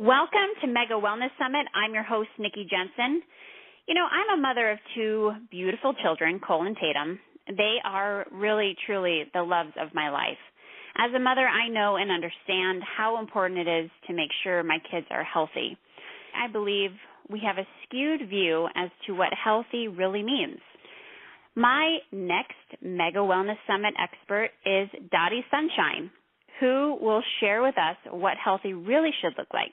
Welcome to Mega Wellness Summit. I'm your host, Nikki Jensen. You know, I'm a mother of two beautiful children, Cole and Tatum. They are really, truly the loves of my life. As a mother, I know and understand how important it is to make sure my kids are healthy. I believe we have a skewed view as to what healthy really means. My next Mega Wellness Summit expert is Dotty Sunshine, who will share with us what healthy really should look like.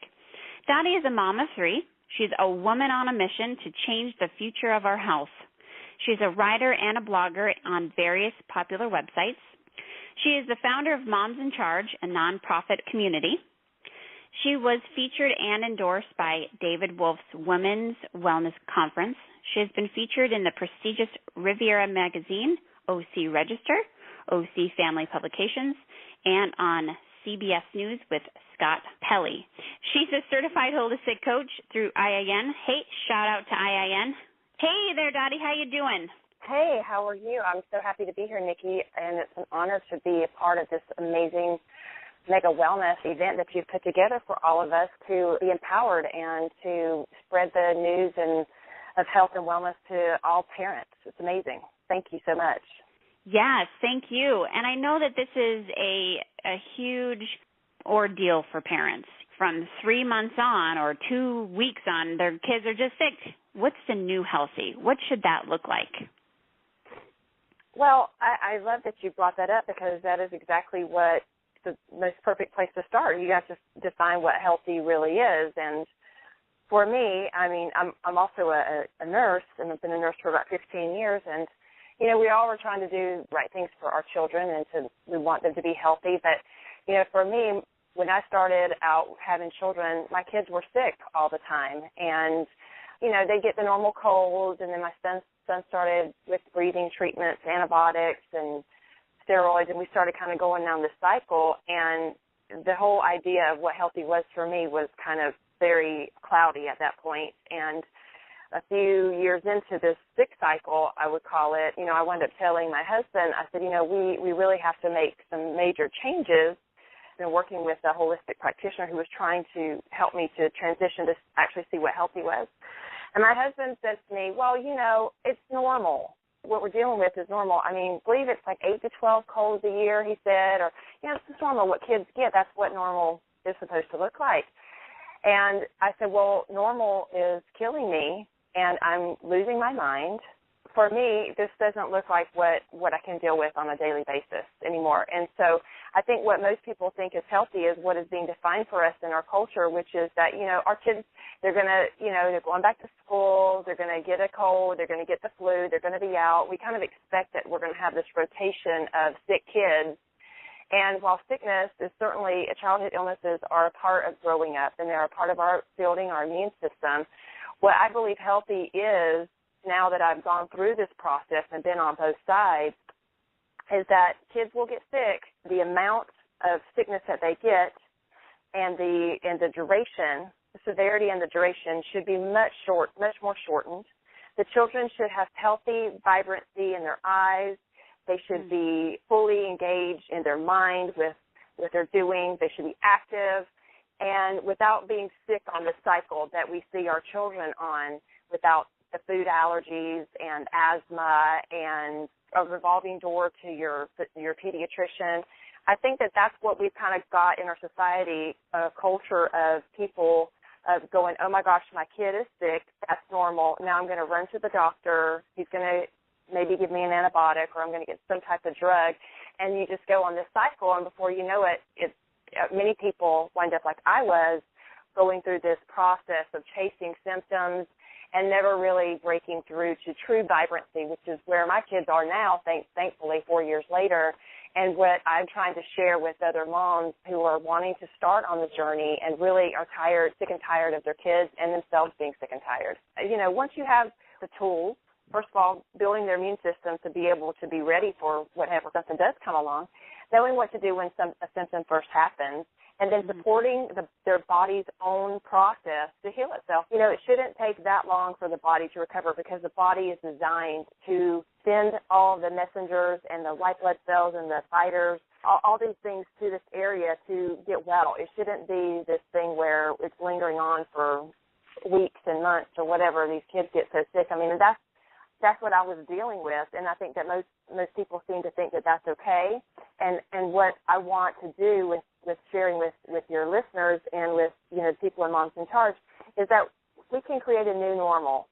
Dotty is a mom of three. She's a woman on a mission to change the future of our health. She's a writer and a blogger on various popular websites. She is the founder of Moms in Charge, a nonprofit community. She was featured and endorsed by David Wolf's Women's Wellness Conference. She has been featured in the prestigious Riviera magazine, OC Register, OC Family Publications, and on CBS News with Scott Pelley. She's a certified holistic coach through IIN. Hey, shout out to IIN. Hey there, Dotty. How you doing? Hey, how are you? I'm so happy to be here, Nikki, and it's an honor to be a part of this amazing Mega Wellness event that you've put together for all of us to be empowered and to spread the news and of health and wellness to all parents. It's amazing. Thank you so much. Yes, thank you. And I know that this is a huge ordeal for parents. From 3 months on or 2 weeks on, their kids are just sick. What's the new healthy? What should that look like? Well, I love that you brought that up because that is exactly what the most perfect place to start. You have to define what healthy really is. And for me, I mean, I'm also a nurse, and I've been a nurse for about 15 years, and you know, we all are trying to do right things for our children, and we want them to be healthy. But, you know, for me, when I started out having children, my kids were sick all the time. And, you know, they get the normal colds, and then my son started with breathing treatments, antibiotics, and steroids, and we started kind of going down this cycle. And the whole idea of what healthy was for me was kind of very cloudy at that point. And a few years into this sick cycle, I would call it, you know, I wound up telling my husband, I said, you know, we really have to make some major changes. I've been working with a holistic practitioner who was trying to help me to transition to actually see what healthy was. And my husband said to me, well, you know, it's normal. What we're dealing with is normal. I mean, I believe it's like 8 to 12 colds a year, he said, or, you know, it's just normal what kids get. That's what normal is supposed to look like. And I said, well, normal is killing me, and I'm losing my mind. For me, this doesn't look like what I can deal with on a daily basis anymore. And so I think what most people think is healthy is what is being defined for us in our culture, which is that, you know, our kids, they're going to, you know, they're going back to school, they're going to get a cold, they're going to get the flu, they're going to be out. We kind of expect that we're going to have this rotation of sick kids. And while sickness is certainly, childhood illnesses are a part of growing up, and they're a part of our building our immune system, what I believe healthy is, now that I've gone through this process and been on both sides, is that kids will get sick. The amount of sickness that they get and the duration, the severity and the duration should be much more shortened. The children should have healthy vibrancy in their eyes. They should be fully engaged in their mind with what they're doing. They should be active. And without being sick on the cycle that we see our children on, without the food allergies and asthma and a revolving door to your pediatrician, I think that that's what we've kind of got in our society, a culture of people of going, oh, my gosh, my kid is sick. That's normal. Now I'm going to run to the doctor. He's going to maybe give me an antibiotic, or I'm going to get some type of drug. And you just go on this cycle, and before you know it, many people wind up like I was, going through this process of chasing symptoms and never really breaking through to true vibrancy, which is where my kids are now, thankfully, 4 years later, and what I'm trying to share with other moms who are wanting to start on the journey and really are sick and tired of their kids and themselves being sick and tired. You know, once you have the tools, first of all, building their immune system to be able to be ready for whatever something does come along, knowing what to do when a symptom first happens, and then supporting their body's own process to heal itself. You know, it shouldn't take that long for the body to recover because the body is designed to send all the messengers and the white blood cells and the fighters, all these things to this area to get well. It shouldn't be this thing where it's lingering on for weeks and months or whatever. These kids get so sick. I mean, and that's what I was dealing with, and I think that most people seem to think that that's okay. And what I want to do with sharing with your listeners and with, you know, people in Moms in Charge is that we can create a new normal.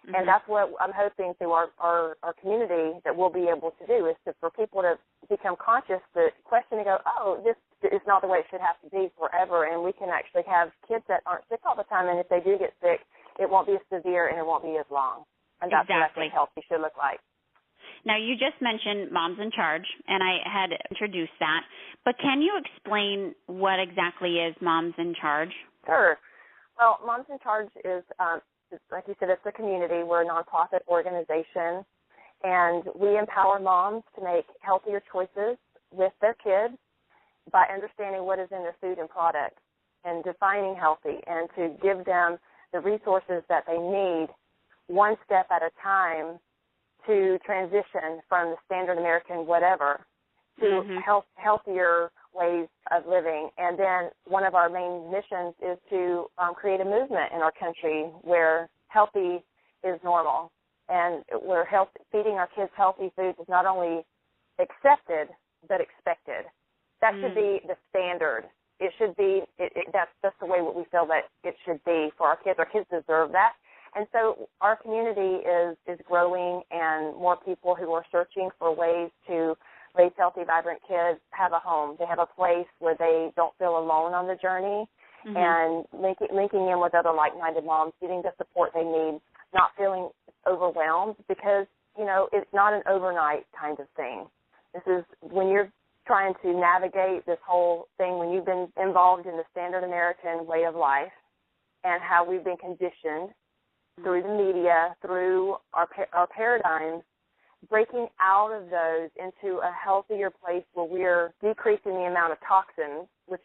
Mm-hmm. And that's what I'm hoping through our community that we'll be able to do is for people to become conscious, to question and go, oh, this is not the way it should have to be forever, and we can actually have kids that aren't sick all the time, and if they do get sick, it won't be as severe and it won't be as long. And that's what I think healthy should look like. Now, you just mentioned Moms in Charge, and I had introduced that. But can you explain what exactly is Moms in Charge? Sure. Well, Moms in Charge is, like you said, it's a community. We're a nonprofit organization, and we empower moms to make healthier choices with their kids by understanding what is in their food and products and defining healthy, and to give them the resources that they need one step at a time to transition from the standard American whatever to healthier ways of living. And then one of our main missions is to create a movement in our country where healthy is normal, and where feeding our kids healthy foods is not only accepted but expected. That should be the standard. It should be, that's the way we feel that it should be for our kids. Our kids deserve that. And so our community is growing, and more people who are searching for ways to raise healthy, vibrant kids have a home. They have a place where they don't feel alone on the journey, and linking in with other like-minded moms, getting the support they need, not feeling overwhelmed because, you know, it's not an overnight kind of thing. This is when you're trying to navigate this whole thing, when you've been involved in the standard American way of life and how we've been conditioned through the media, through our paradigms, breaking out of those into a healthier place where we're decreasing the amount of toxins, which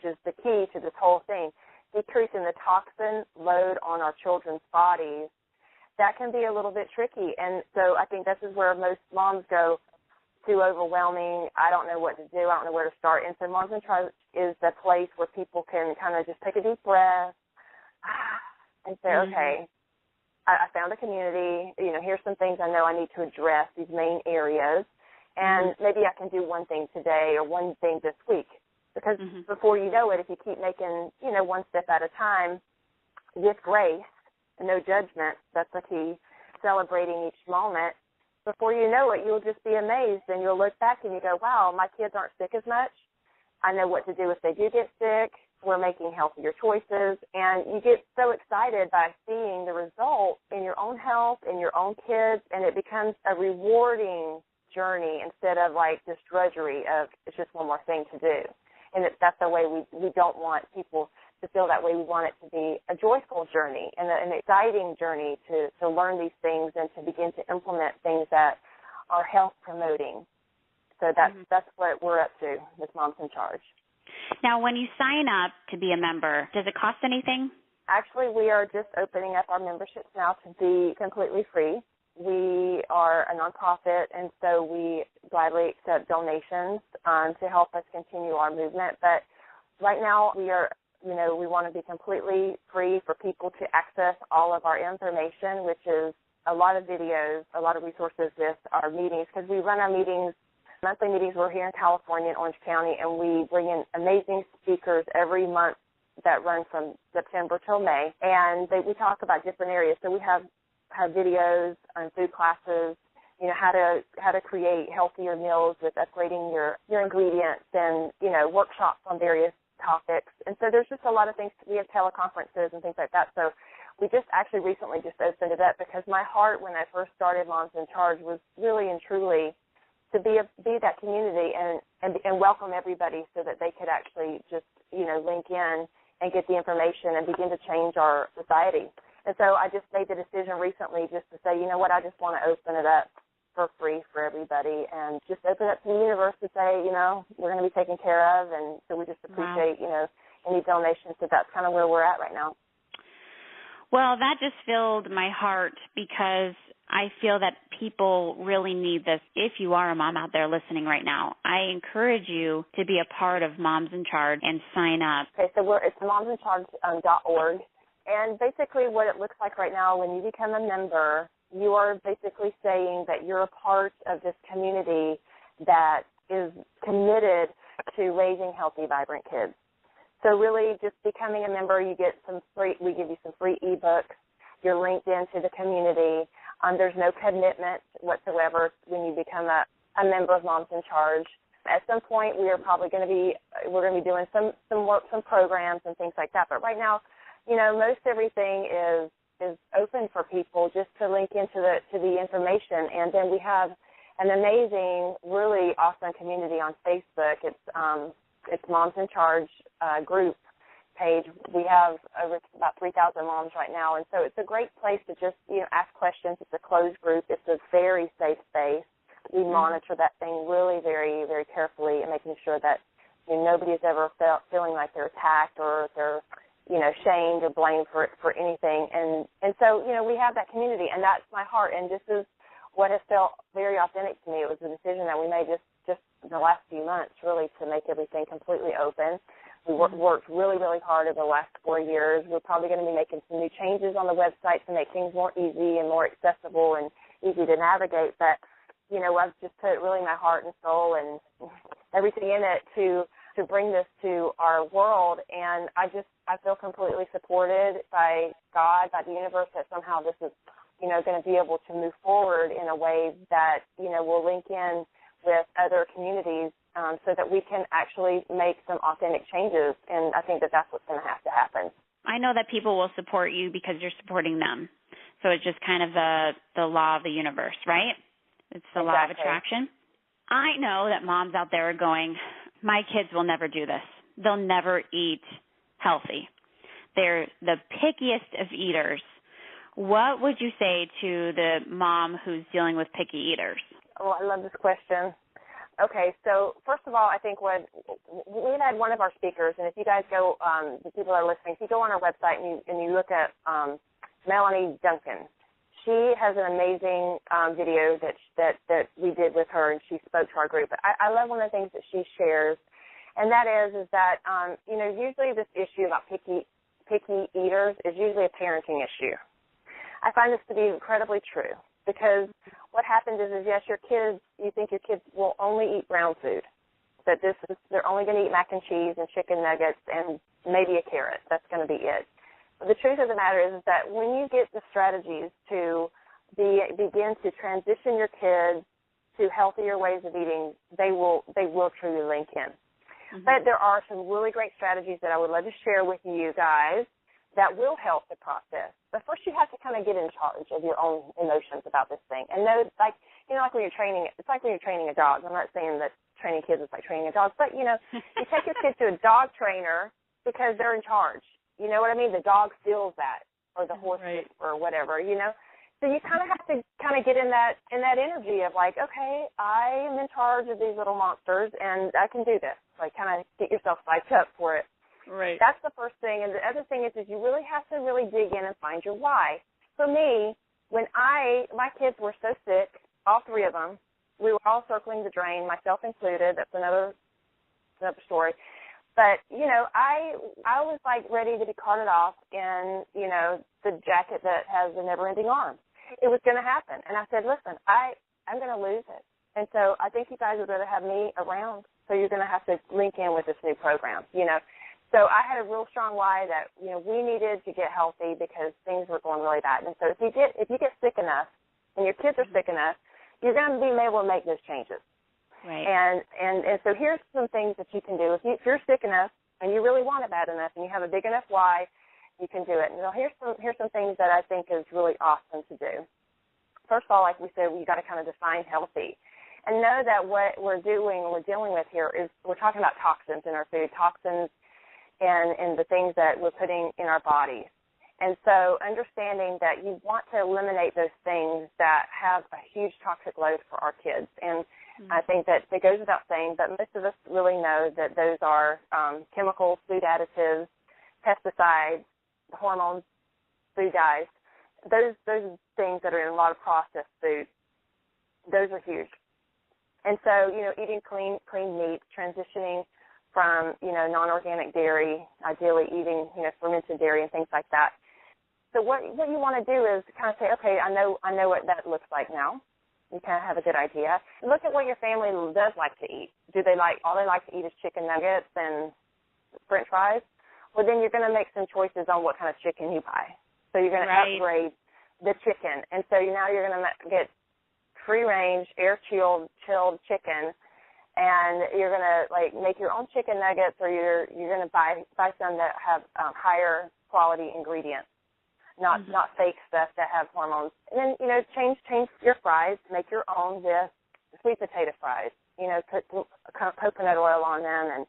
is the key to this whole thing, decreasing the toxin load on our children's bodies. That can be a little bit tricky. And so I think this is where most moms go, too overwhelming, I don't know what to do, I don't know where to start. And so Moms in Charge is the place where people can kind of just take a deep breath and say, okay, I found a community, you know, here's some things I know I need to address, these main areas, and maybe I can do one thing today or one thing this week. Because before you know it, if you keep making, you know, one step at a time with grace and no judgment, that's the key, celebrating each moment, before you know it, you'll just be amazed, and you'll look back and you go, wow, my kids aren't sick as much. I know what to do if they do get sick. We're making healthier choices, and you get so excited by seeing the result in your own health, in your own kids, and it becomes a rewarding journey instead of like this drudgery of it's just one more thing to do. And that's the way we don't want people to feel that way. We want it to be a joyful journey and an exciting journey to learn these things and to begin to implement things that are health promoting. So that's what we're up to with Moms in Charge. Now, when you sign up to be a member, does it cost anything? Actually, we are just opening up our memberships now to be completely free. We are a nonprofit, and so we gladly accept donations to help us continue our movement. But right now, we are, you know, we want to be completely free for people to access all of our information, which is a lot of videos, a lot of resources with our meetings, because we run our meetings, monthly meetings. We're here in California, in Orange County, and we bring in amazing speakers every month that run from September till May, and we talk about different areas. So we have videos on food classes, you know, how to create healthier meals with upgrading your ingredients, and, you know, workshops on various topics. And so there's just a lot of things. We have teleconferences and things like that. So we just actually recently just opened it up because my heart when I first started Moms in Charge was really and truly to be that community and welcome everybody so that they could actually just, you know, link in and get the information and begin to change our society. And so I just made the decision recently just to say, you know what, I just want to open it up for free for everybody, and just open up to the universe to say, we're going to be taken care of, and so we just appreciate, any donations. So that's kind of where we're at right now. Well, that just filled my heart because I feel that people really need this. If you are a mom out there listening right now, I encourage you to be a part of Moms in Charge and sign up. Okay, so it's momsincharge.org. And basically what it looks like right now, when you become a member, you are basically saying that you're a part of this community that is committed to raising healthy, vibrant kids. So really just becoming a member, we give you some free ebooks. You're linked into the community. There's no commitment whatsoever when you become a member of Moms in Charge. At some point, we're going to be doing some work, some programs and things like that. But right now, most everything is open for people just to link into the information. And then we have an amazing, really awesome community on Facebook. It's Moms in Charge group page. We have over about 3,000 moms right now, and so it's a great place to just ask questions. It's a closed group. It's a very safe space. We monitor that thing really very, very carefully and making sure that nobody is ever feeling like they're attacked or they're shamed or blamed for anything. And so we have that community, and that's my heart. And this is what has felt very authentic to me. It was a decision that we made just in the last few months, really, to make everything completely open. We worked really, really hard over the last 4 years. We're probably going to be making some new changes on the website to make things more easy and more accessible and easy to navigate. But, I've just put really my heart and soul and everything in it to bring this to our world. And I feel completely supported by God, by the universe, that somehow this is, going to be able to move forward in a way that, will link in with other communities so that we can actually make some authentic changes. And I think that that's what's going to have to happen. I know that people will support you because you're supporting them. So it's just kind of the law of the universe, right? It's the law of attraction. I know that moms out there are going, my kids will never do this. They'll never eat healthy. They're the pickiest of eaters. What would you say to the mom who's dealing with picky eaters? Oh, I love this question. Okay, so first of all, I think we've had one of our speakers, and if you guys go, the people that are listening, if you go on our website and you look at Melanie Duncan, she has an amazing video that we did with her, and she spoke to our group. I love one of the things that she shares, and that is that usually this issue about picky eaters is usually a parenting issue. I find this to be incredibly true because what happens is yes, you think your kids will only eat brown food, that they're only going to eat mac and cheese and chicken nuggets and maybe a carrot. That's going to be it. But the truth of the matter is that when you get the strategies to begin to transition your kids to healthier ways of eating, they will truly link in. Mm-hmm. But there are some really great strategies that I would love to share with you guys that will help the process. But first you have to kind of get in charge of your own emotions about this thing. And know, like when you're training, it's like when you're training a dog. I'm not saying that training kids is like training a dog, but, you take your kid to a dog trainer because they're in charge. You know what I mean? The dog feels that, or the horse or whatever, So you kind of have to get in that energy of like, okay, I am in charge of these little monsters, and I can do this. Like, kind of get yourself psyched up for it. Right. That's the first thing. And the other thing is you really have to really dig in and find your why. For me, when my kids were so sick, all three of them, we were all circling the drain, myself included. That's another story. But, I was like ready to be carted off in, the jacket that has the never-ending arm. It was going to happen. And I said, listen, I'm going to lose it. And so I think you guys would rather have me around. So you're going to have to link in with this new program, So I had a real strong why that, we needed to get healthy because things were going really bad. And so if you get sick enough and your kids are sick enough, you're going to be able to make those changes. Right. And so here's some things that you can do. If you're sick enough and you really want it bad enough and you have a big enough why, you can do it. And here's some things that I think is really awesome to do. First of all, like we said, you got to kind of define healthy. And know that what we're dealing with here is we're talking about toxins in our food, toxins and the things that we're putting in our bodies. And so understanding that you want to eliminate those things that have a huge toxic load for our kids. And I think that it goes without saying, but most of us really know that those are chemicals, food additives, pesticides, hormones, food dyes. Those things that are in a lot of processed food, those are huge. And so, eating clean meat, transitioning from, non-organic dairy, ideally eating, fermented dairy and things like that. So what you want to do is kind of say, okay, I know what that looks like now. You kind of have a good idea. Look at what your family does like to eat. All they like to eat is chicken nuggets and French fries? Well, then you're going to make some choices on what kind of chicken you buy. So you're going to upgrade the chicken. And so now you're going to get free-range, air-chilled chicken, and you're going to make your own chicken nuggets, or you're going to buy some that have higher quality ingredients, not fake stuff that have hormones. And then change your fries, make your own with sweet potato fries. Put some coconut oil on them and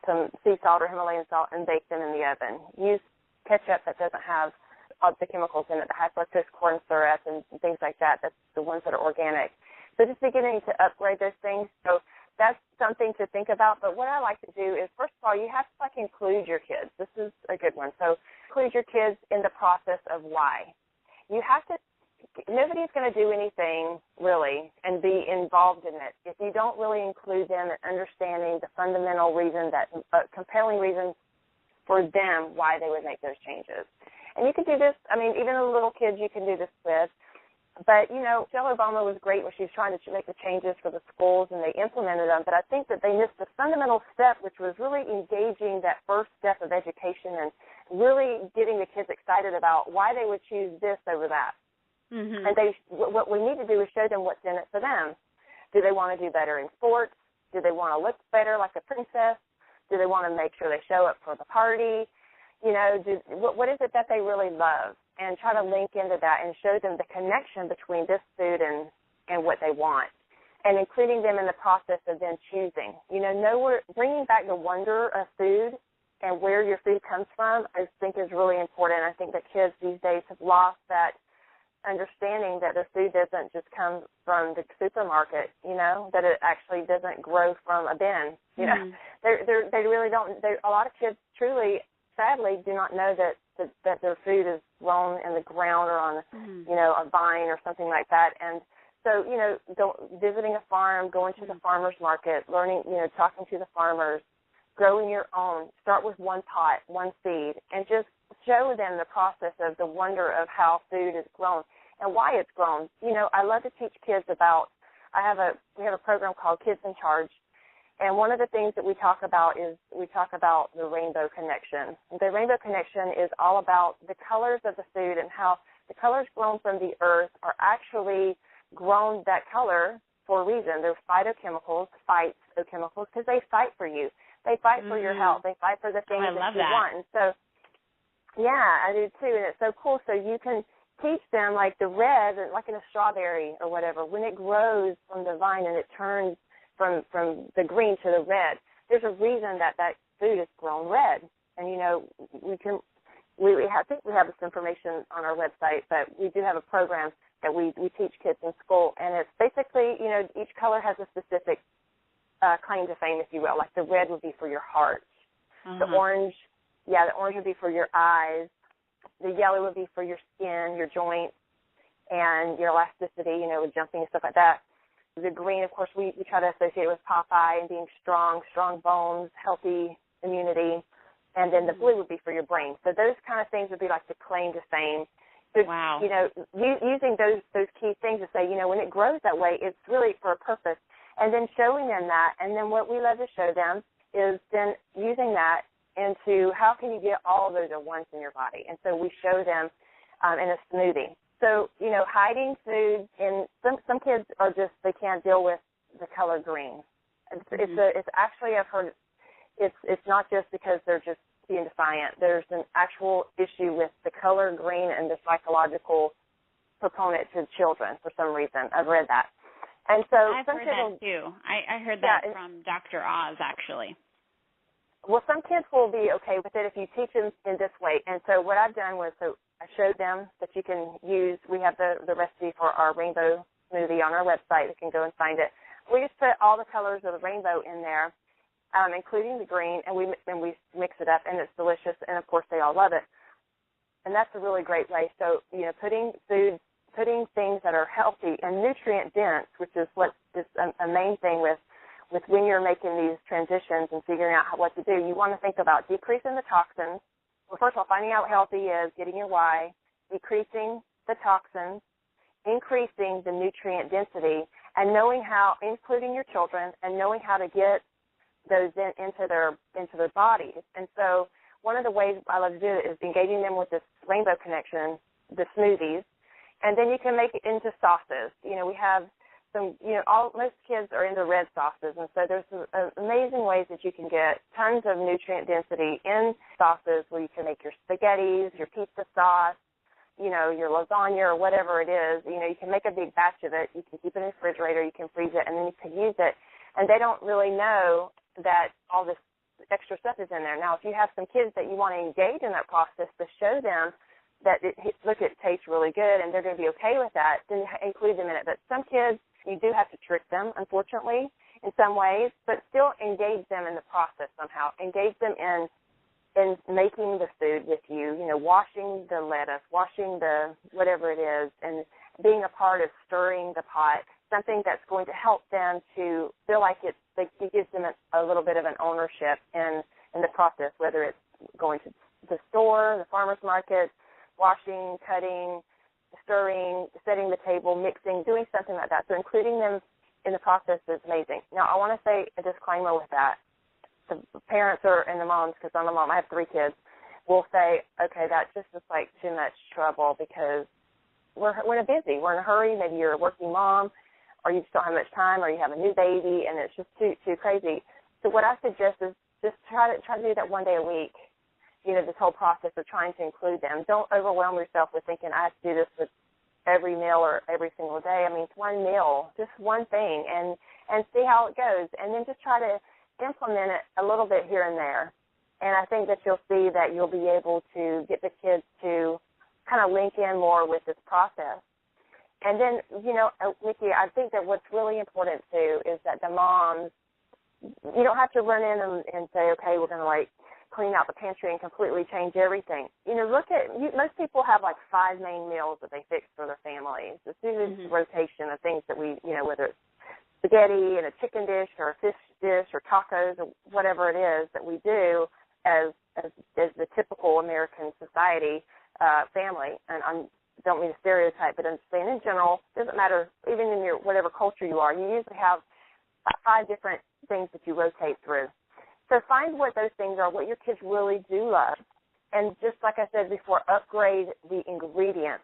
some sea salt or Himalayan salt, and bake them in the oven. Use ketchup that doesn't have all the chemicals in it, the high fructose corn syrup and things like that. That's the ones that are organic. So just beginning to upgrade those things. So that's something to think about. But what I like to do is, first of all, you have to include your kids. This is a good one. So include your kids in the process of why. You have to. Nobody's going to do anything really and be involved in it if you don't really include them in understanding the fundamental reason, that compelling reason for them why they would make those changes. And you can do this. Even the little kids you can do this with. But, Michelle Obama was great when she was trying to make the changes for the schools, and they implemented them. But I think that they missed the fundamental step, which was really engaging that first step of education and really getting the kids excited about why they would choose this over that. Mm-hmm. And what we need to do is show them what's in it for them. Do they want to do better in sports? Do they want to look better like a princess? Do they want to make sure they show up for the party? What is it that they really love? And try to link into that and show them the connection between this food and what they want, and including them in the process of then choosing. Bringing back the wonder of food and where your food comes from, I think is really important. I think that kids these days have lost that understanding that their food doesn't just come from the supermarket, that it actually doesn't grow from a bin. They really don't. A lot of kids truly, sadly, do not know that their food is grown in the ground or on, a vine or something like that. And so, visiting a farm, going to the farmer's market, learning, talking to the farmers, growing your own. Start with one pot, one seed, and just show them the process of the wonder of how food is grown and why it's grown. I love to teach kids about, we have a program called Kids in Charge. And one of the things that we talk about the rainbow connection. The rainbow connection is all about the colors of the food and how the colors grown from the earth are actually grown that color for a reason. There's phytochemicals, because they fight for you. They fight for your health. They fight for the things that you want. And so, yeah, I do too. And it's so cool. So you can teach them like the red, like in a strawberry or whatever, when it grows from the vine and it turns from the green to the red, there's a reason that food is grown red. And, I think we have this information on our website, but we do have a program that we teach kids in school. And it's basically, each color has a specific claim to fame, if you will. Like the red would be for your heart. The orange would be for your eyes. The yellow would be for your skin, your joints, and your elasticity, with jumping and stuff like that. The green, of course, we try to associate with Popeye and being strong bones, healthy immunity. And then the blue would be for your brain. So those kind of things would be like the claim to fame. So, wow. Using those key things to say, when it grows that way, it's really for a purpose. And then showing them that. And then what we love to show them is then using that into how can you get all of those at once in your body. And so we show them in a smoothie. So, hiding food, and some kids are just, they can't deal with the color green. It's actually, I've heard, it's not just because they're just being defiant. There's an actual issue with the color green and the psychological proponent to children for some reason. I've read that. And so I've heard that too. I heard that from Dr. Oz, actually. Well, some kids will be okay with it if you teach them in this way. And so what I've done was, I showed them that you can use, we have the recipe for our rainbow smoothie on our website. You can go and find it. We just put all the colors of the rainbow in there, including the green, and we mix it up, and it's delicious, and, of course, they all love it. And that's a really great way. So, putting things that are healthy and nutrient-dense, which is what is a main thing with when you're making these transitions and figuring out what to do. You want to think about decreasing the toxins. Well, first of all, finding out what healthy is, getting your why, decreasing the toxins, increasing the nutrient density, and knowing how, including your children, and knowing how to get those into their bodies. And so one of the ways I love to do it is engaging them with this rainbow connection, the smoothies, and then you can make it into sauces. We have some, most kids are into red sauces, and so there's amazing ways that you can get tons of nutrient density in sauces where you can make your spaghettis, your pizza sauce, your lasagna or whatever it is. You can make a big batch of it. You can keep it in the refrigerator. You can freeze it, and then you can use it. And they don't really know that all this extra stuff is in there. Now, if you have some kids that you want to engage in that process to show them that it tastes really good and they're going to be okay with that, then include them in it. But some kids, you do have to trick them, unfortunately, in some ways, but still engage them in the process somehow. Engage them in making the food with you, washing the lettuce, washing the whatever it is, and being a part of stirring the pot, something that's going to help them to feel like it gives them a little bit of an ownership in the process, whether it's going to the store, the farmer's market, washing, cutting, stirring, setting the table, mixing, doing something like that. So including them in the process is amazing. Now, I want to say a disclaimer with that. The parents and the moms, because I'm a mom, I have 3 kids, will say, okay, that just is like too much trouble because we're busy. We're in a hurry. Maybe you're a working mom, or you just don't have much time, or you have a new baby, and it's just too crazy. So what I suggest is just try to do that one day a week, this whole process of trying to include them. Don't overwhelm yourself with thinking I have to do this with every meal or every single day. I mean, it's one meal, just one thing, and see how it goes. And then just try to implement it a little bit here and there. And I think that you'll see that you'll be able to get the kids to kind of link in more with this process. And then, Nikki, I think that what's really important, too, is that the moms, you don't have to run in and say, okay, we're going to, clean out the pantry and completely change everything. Most people have, 5 main meals that they fix for their families. It's usually rotation of things that we, whether it's spaghetti and a chicken dish or a fish dish or tacos or whatever it is that we do as the typical American society family. And I don't mean to stereotype, but I'm saying in general, it doesn't matter, even in your whatever culture you are, you usually have 5 different things that you rotate through. So find what those things are, what your kids really do love, and just like I said before, upgrade the ingredients,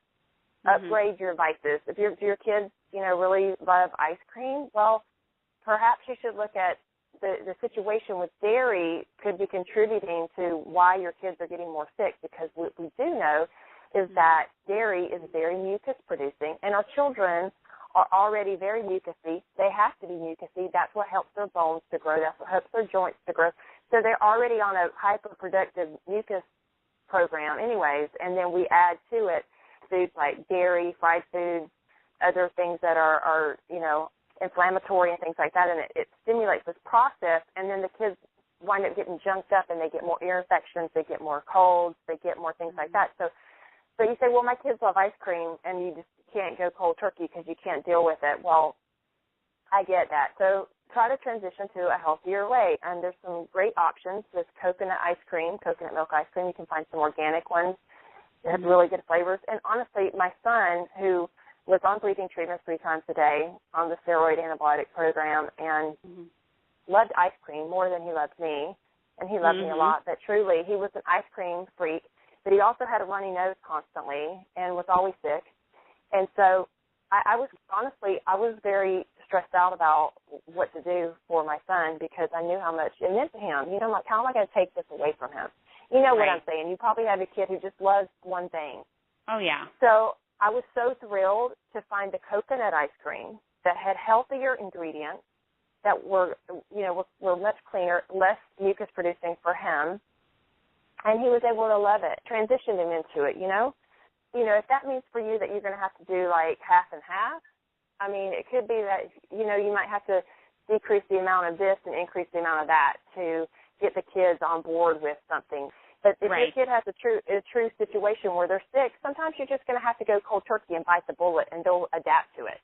upgrade your vices. If your kids, really love ice cream, well, perhaps you should look at the situation with dairy could be contributing to why your kids are getting more sick, because what we do know is that dairy is very mucus-producing, and our children are already very mucousy. They have to be mucousy. That's what helps their bones to grow. That's what helps their joints to grow. So they're already on a hyper-productive mucus program anyways, and then we add to it foods like dairy, fried foods, other things that are inflammatory and things like that, and it stimulates this process, and then the kids wind up getting junked up, and they get more ear infections, they get more colds, they get more things like that. So you say, well, my kids love ice cream, and you just can't go cold turkey because you can't deal with it. Well, I get that. So try to transition to a healthier way, and there's some great options with coconut ice cream, coconut milk ice cream. You can find some organic ones that have really good flavors. And honestly, my son, who was on breathing treatment 3 times a day on the steroid antibiotic program and loved ice cream more than he loved me, and he loved me a lot, but truly he was an ice cream freak, but he also had a runny nose constantly and was always sick. And so I was very stressed out about what to do for my son because I knew how much it meant to him. How am I going to take this away from him? You know what I'm saying. You probably have a kid who just loves one thing. Oh, yeah. So I was so thrilled to find the coconut ice cream that had healthier ingredients that were much cleaner, less mucus producing for him, and he was able to love it, transitioned him into it, if that means for you that you're going to have to do like half and half, I mean, it could be that, you might have to decrease the amount of this and increase the amount of that to get the kids on board with something. But if your kid has a true situation where they're sick, sometimes you're just going to have to go cold turkey and bite the bullet, and they'll adapt to it.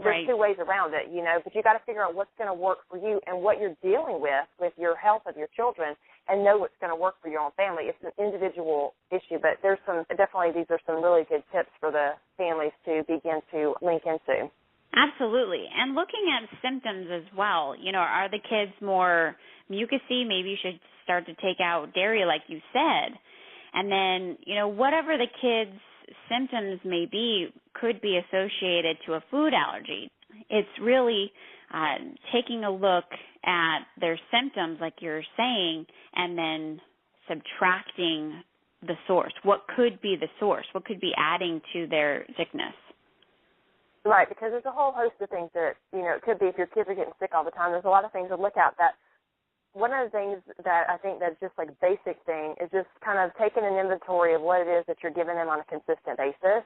There's two ways around it, but you got to figure out what's going to work for you and what you're dealing with your health of your children, and know what's going to work for your own family. It's an individual issue, but these are some really good tips for the families to begin to link into. Absolutely. And looking at symptoms as well, are the kids more mucusy? Maybe you should start to take out dairy like you said. And then, whatever the kids' symptoms may be could be associated to a food allergy. It's really taking a look at their symptoms, like you're saying, and then subtracting the source. What could be the source? What could be adding to their sickness? Right, because there's a whole host of things that, it could be if your kids are getting sick all the time. There's a lot of things to look at. That one of the things that I think that's just like basic thing is just kind of taking an inventory of what it is that you're giving them on a consistent basis.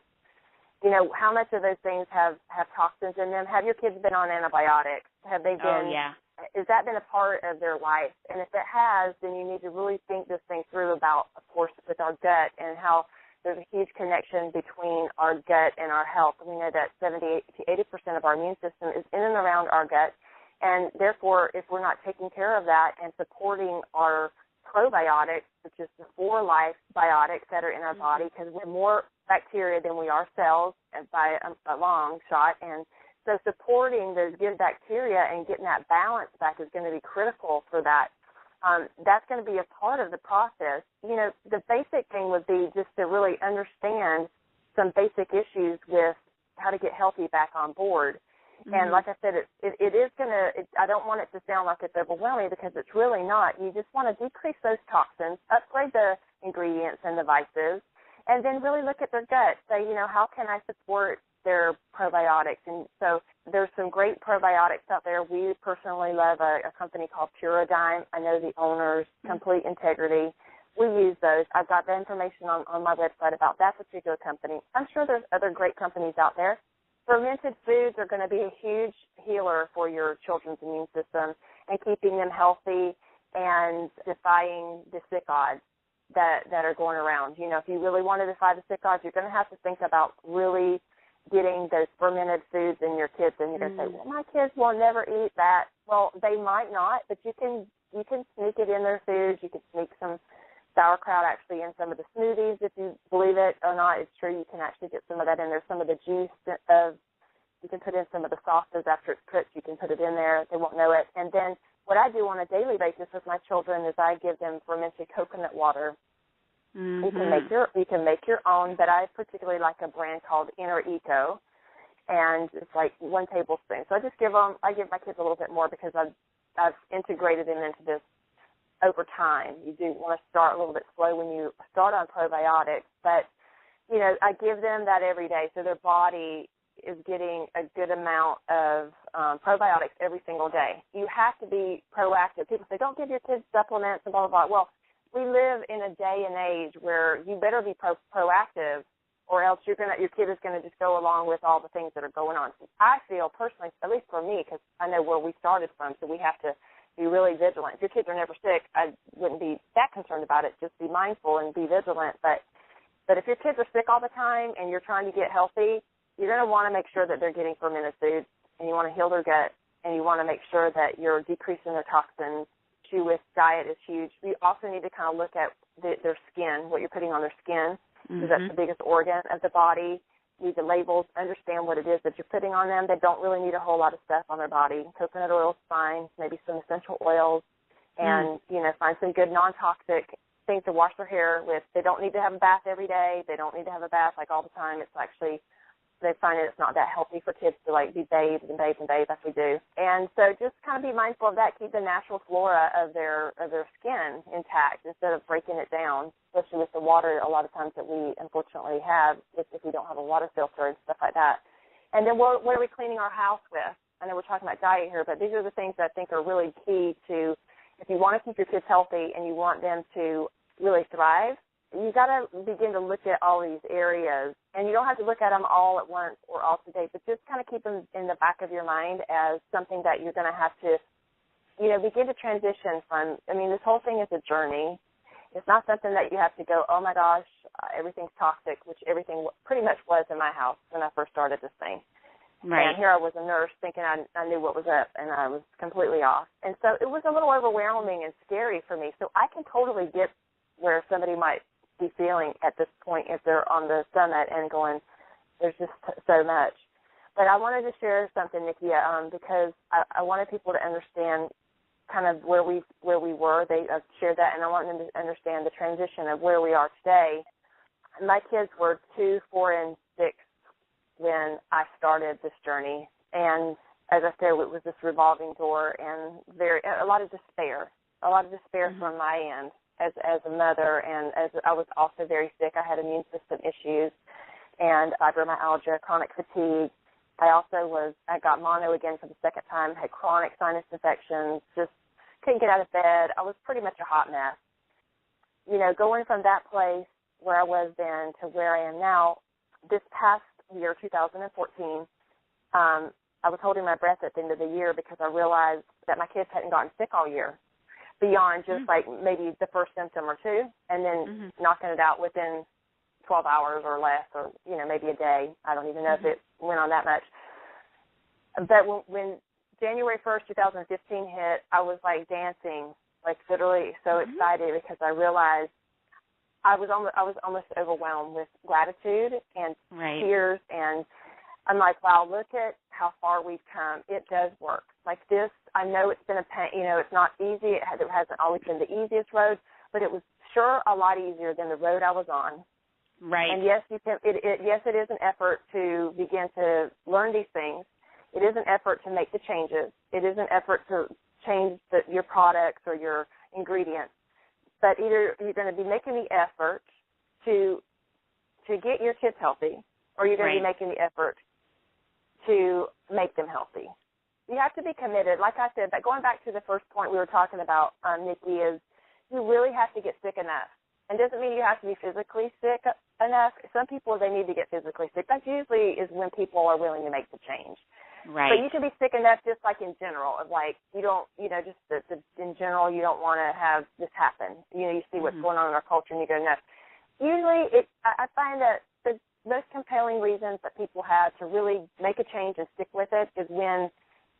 How much of those things have toxins in them? Have your kids been on antibiotics? Have they been? Oh, yeah. Has that been a part of their life? And if it has, then you need to really think this thing through about, of course, with our gut and how there's a huge connection between our gut and our health. We know that 70 to 80% of our immune system is in and around our gut. And therefore, if we're not taking care of that and supporting our probiotics, which is the 4 life biotics that are in our body, because we're more bacteria than we are cells by a long shot. And so supporting those good bacteria and getting that balance back is going to be critical for that. That's going to be a part of the process. The basic thing would be just to really understand some basic issues with how to get healthy back on board. Mm-hmm. And like I said, it is going to, I don't want it to sound like it's overwhelming, because it's really not. You just want to decrease those toxins, upgrade the ingredients and devices, and then really look at their gut. Say, how can I support their probiotics? And so there's some great probiotics out there. We personally love a company called Puradyne. I know the owners, Complete Integrity. We use those. I've got the information on my website about that particular company. I'm sure there's other great companies out there. Fermented foods are going to be a huge healer for your children's immune system and keeping them healthy and defying the sick odds that are going around. If you really want to defy the sick odds, you're going to have to think about really getting those fermented foods in your kids. And you're going to say, well, my kids will never eat that. Well, they might not, but you can sneak it in their foods. You can sneak some sauerkraut actually in some of the smoothies. If you believe it or not, it's true. You can actually get some of that in there. Some of the juice you can put in some of the sauces after it's cooked. You can put it in there. They won't know it. And then what I do on a daily basis with my children is I give them fermented coconut water. Mm-hmm. You can make your own, but I particularly like a brand called Inner Eco, and it's like 1 tablespoon. So I give my kids a little bit more because I've integrated them into this over time. You do want to start a little bit slow when you start on probiotics, but I give them that every day, so their body is getting a good amount of probiotics every single day. You have to be proactive. People say, don't give your kids supplements and blah, blah, blah. Well, we live in a day and age where you better be proactive, or else your kid is going to just go along with all the things that are going on. I feel personally, at least for me, because I know where we started from, so we have to be really vigilant. If your kids are never sick, I wouldn't be that concerned about it. Just be mindful and be vigilant. But if your kids are sick all the time and you're trying to get healthy, you're going to want to make sure that they're getting fermented foods, and you want to heal their gut, and you want to make sure that you're decreasing their toxins. With diet is huge. We also need to kind of look at their skin, what you're putting on their skin, because that's the biggest organ of the body. Read the labels, understand what it is that you're putting on them. They don't really need a whole lot of stuff on their body. Coconut oil is fine, maybe some essential oils, and, find some good non-toxic things to wash their hair with. They don't need to have a bath every day. They don't need to have a bath like all the time. It's actually, they find that it's not that healthy for kids to be bathed and bathed and bathed like we do. And so just kind of be mindful of that. Keep the natural flora of their skin intact instead of breaking it down, especially with the water a lot of times that we unfortunately have if we don't have a water filter and stuff like that. And then what are we cleaning our house with? I know we're talking about diet here, but these are the things that I think are really key to, if you want to keep your kids healthy and you want them to really thrive you got to begin to look at all these areas, and you don't have to look at them all at once or all today, but just kind of keep them in the back of your mind as something that you're going to have to, begin to transition from. I mean, this whole thing is a journey. It's not something that you have to go, oh, my gosh, everything's toxic, which everything pretty much was in my house when I first started this thing. Right. And here I was a nurse thinking I knew what was up, and I was completely off. And so it was a little overwhelming and scary for me. So I can totally get where somebody might be feeling at this point if they're on the summit and going, there's just so much. But I wanted to share something, Nikki, because I wanted people to understand kind of where we were. They shared that, and I want them to understand the transition of where we are today. My kids were 2, 4, and 6 when I started this journey, and as I said, it was this revolving door and a lot of despair from my end as a mother, and as I was also very sick. I had immune system issues and fibromyalgia, chronic fatigue. I got mono again for the second time, had chronic sinus infections, just couldn't get out of bed. I was pretty much a hot mess. Going from that place where I was then to where I am now, this past year, 2014, I was holding my breath at the end of the year because I realized that my kids hadn't gotten sick all year, beyond just like maybe the first symptom or two, and then knocking it out within 12 hours or less, or maybe a day. I don't even know if it went on that much. But when January 1st, 2015 hit, I was like dancing, like literally so excited, because I realized I was almost overwhelmed with gratitude and tears, and I'm like, wow, look at how far we've come. It does work. Like this, I know it's been a pain. It's not easy. It hasn't always been the easiest road, but it was sure a lot easier than the road I was on. Right. And yes, you can. Yes, it is an effort to begin to learn these things. It is an effort to make the changes. It is an effort to change your products or your ingredients. But either you're going to be making the effort to get your kids healthy, or you're going to be making the effort to make them healthy. You have to be committed. Like I said, but going back to the first point we were talking about, Nikki, is you really have to get sick enough. And doesn't mean you have to be physically sick enough. Some people, they need to get physically sick. That usually is when people are willing to make the change. Right. But you can be sick enough just like in general, of like you don't, just in general, you don't want to have this happen. You see what's going on in our culture and you go, no. Usually I find that the most compelling reasons that people have to really make a change and stick with it is when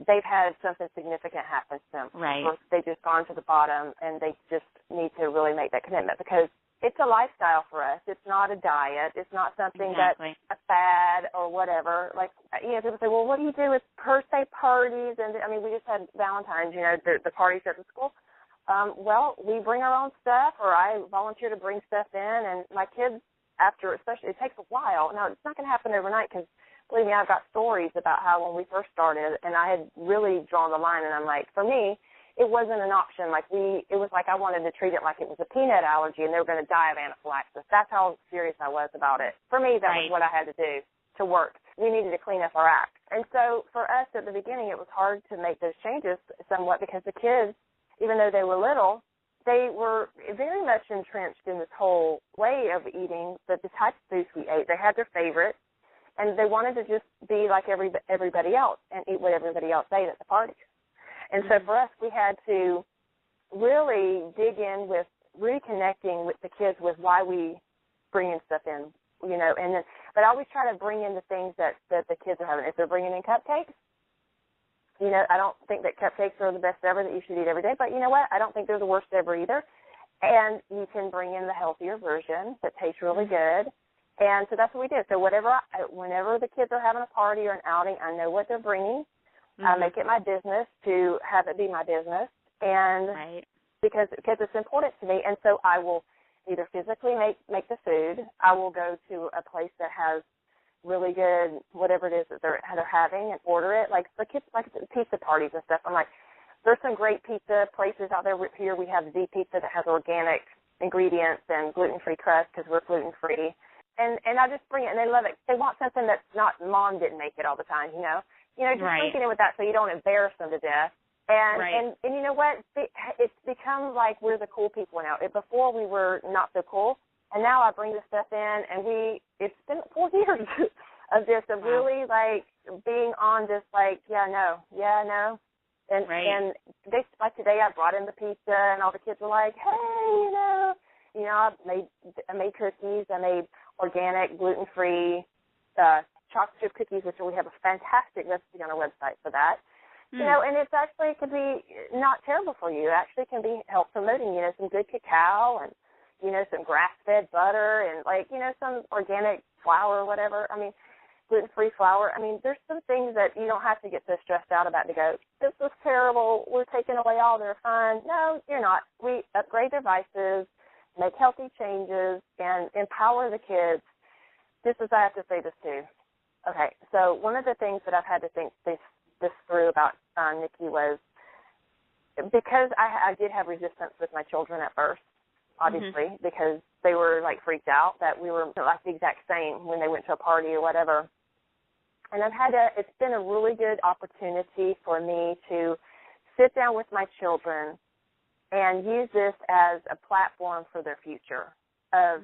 they've had something significant happen to them. Right. Or they've just gone to the bottom and they just need to really make that commitment, because it's a lifestyle for us. It's not a diet. It's not something that's a fad or whatever. Like, people say, well, what do you do with birthday parties? And, we just had Valentine's, the parties at the school. Well, we bring our own stuff, or I volunteer to bring stuff in. And my kids, after, especially, it takes a while. Now, it's not going to happen overnight, because, believe me, I've got stories about how when we first started, and I had really drawn the line, and I'm like, for me, it wasn't an option. It was like I wanted to treat it like it was a peanut allergy and they were going to die of anaphylaxis. That's how serious I was about it. For me, that was what I had to do to work. We needed to clean up our act. And so for us at the beginning, it was hard to make those changes somewhat, because the kids, even though they were little, they were very much entrenched in this whole way of eating, the type of foods we ate. They had their favorites, and they wanted to just be like everybody else and eat what everybody else ate at the parties. And so for us, we had to really dig in with reconnecting with the kids with why we bring in stuff in, but I always try to bring in the things that the kids are having. If they're bringing in cupcakes, I don't think that cupcakes are the best ever that you should eat every day, but you know what? I don't think they're the worst ever either. And you can bring in the healthier version that tastes really good. And so that's what we did. So whenever the kids are having a party or an outing, I know what they're bringing. I make it my business to have it be my business, and because it's important to me. And so I will either physically make the food. I will go to a place that has really good whatever it is that they're having and order it. Like the kids like pizza parties and stuff. I'm like, there's some great pizza places out there. Here we have Z Pizza that has organic ingredients and gluten-free crust, because we're gluten-free. And I just bring it, and they love it. They want something that's not, mom didn't make it all the time, just linking in with that so you don't embarrass them to death. And you know what? It's become like we're the cool people now. Before we were not so cool, And now I bring this stuff in, and it's been 4 years of this, of really, like, being on this, like, yeah, no. And like today I brought in the pizza, and all the kids were like, hey, I made cookies. I made organic, gluten-free chocolate chip cookies, which we have a fantastic recipe on our website for that. And it's actually, it could be not terrible for you. It actually can be health promoting, some good cacao and, some grass-fed butter and, like, some organic flour or whatever. I mean, gluten-free flour. I mean, there's some things that you don't have to get so stressed out about to go, this is terrible, we're taking away all their fun. No, you're not. We upgrade their vices, make healthy changes, and empower the kids. I have to say this too. Okay, so one of the things that I've had to think this through about Nikki was, because I did have resistance with my children at first, obviously, because they were, like, freaked out that we were, like, the exact same when they went to a party or whatever. And it's been a really good opportunity for me to sit down with my children and use this as a platform for their future of,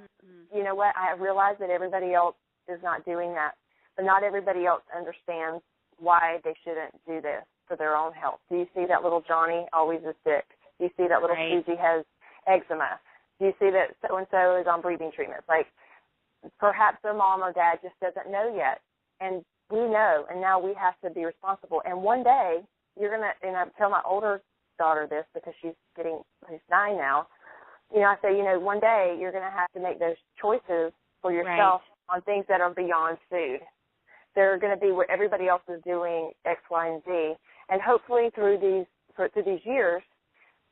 you know what, I realize that everybody else is not doing that, but not everybody else understands why they shouldn't do this for their own health. Do you see that little Johnny always is sick? Do you see that little Susie has eczema? Do you see that so-and-so is on breathing treatments? Like, perhaps their mom or dad just doesn't know yet, and we know, and now we have to be responsible. And one day, you're going to, and I tell my older daughter this because she's 9 now, I say, one day you're going to have to make those choices for yourself on things that are beyond food. They're going to be what everybody else is doing, X, Y, and Z. And hopefully through these years,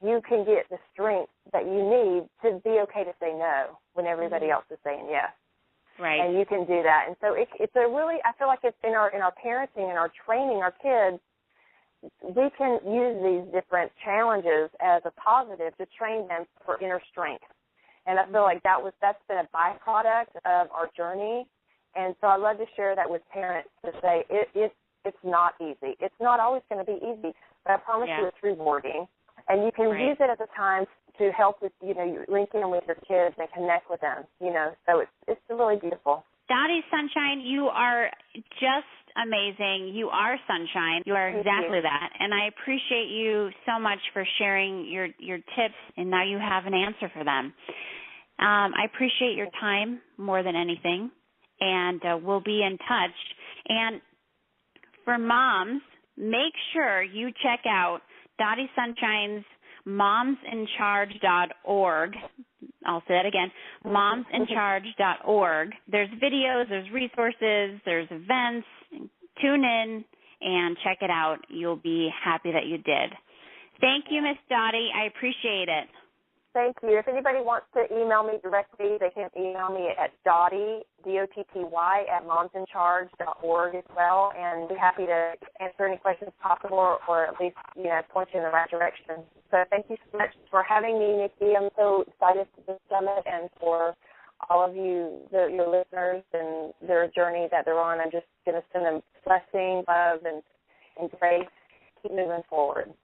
you can get the strength that you need to be okay to say no when everybody else is saying yes. Right. And you can do that. And so it's a really, I feel like it's in our parenting and our training our kids, we can use these different challenges as a positive to train them for inner strength. And I feel like that's been a byproduct of our journey. And so I love to share that with parents to say it's not easy. It's not always going to be easy, but I promise you it's rewarding. And you can use it at the time to help with, you link in with your kids and connect with them, So it's really beautiful. Dotty Sunshine, you are just amazing. You are sunshine. You are exactly that. And I appreciate you so much for sharing your tips, and now you have an answer for them. I appreciate your time more than anything, and we'll be in touch. And for moms, make sure you check out Dotty Sunshine's momsincharge.org. I'll say that again, momsincharge.org. There's videos, there's resources, there's events. Tune in and check it out. You'll be happy that you did. Thank you, Miss Dotty. I appreciate it. Thank you. If anybody wants to email me directly, they can email me at Dotty, D-O-T-T-Y, at momsincharge.org as well, and be happy to answer any questions possible or at least, point you in the right direction. So thank you so much for having me, Nikki. I'm so excited for this summit and for all of you, your listeners, and their journey that they're on. I'm just going to send them blessing, love, and grace. Keep moving forward.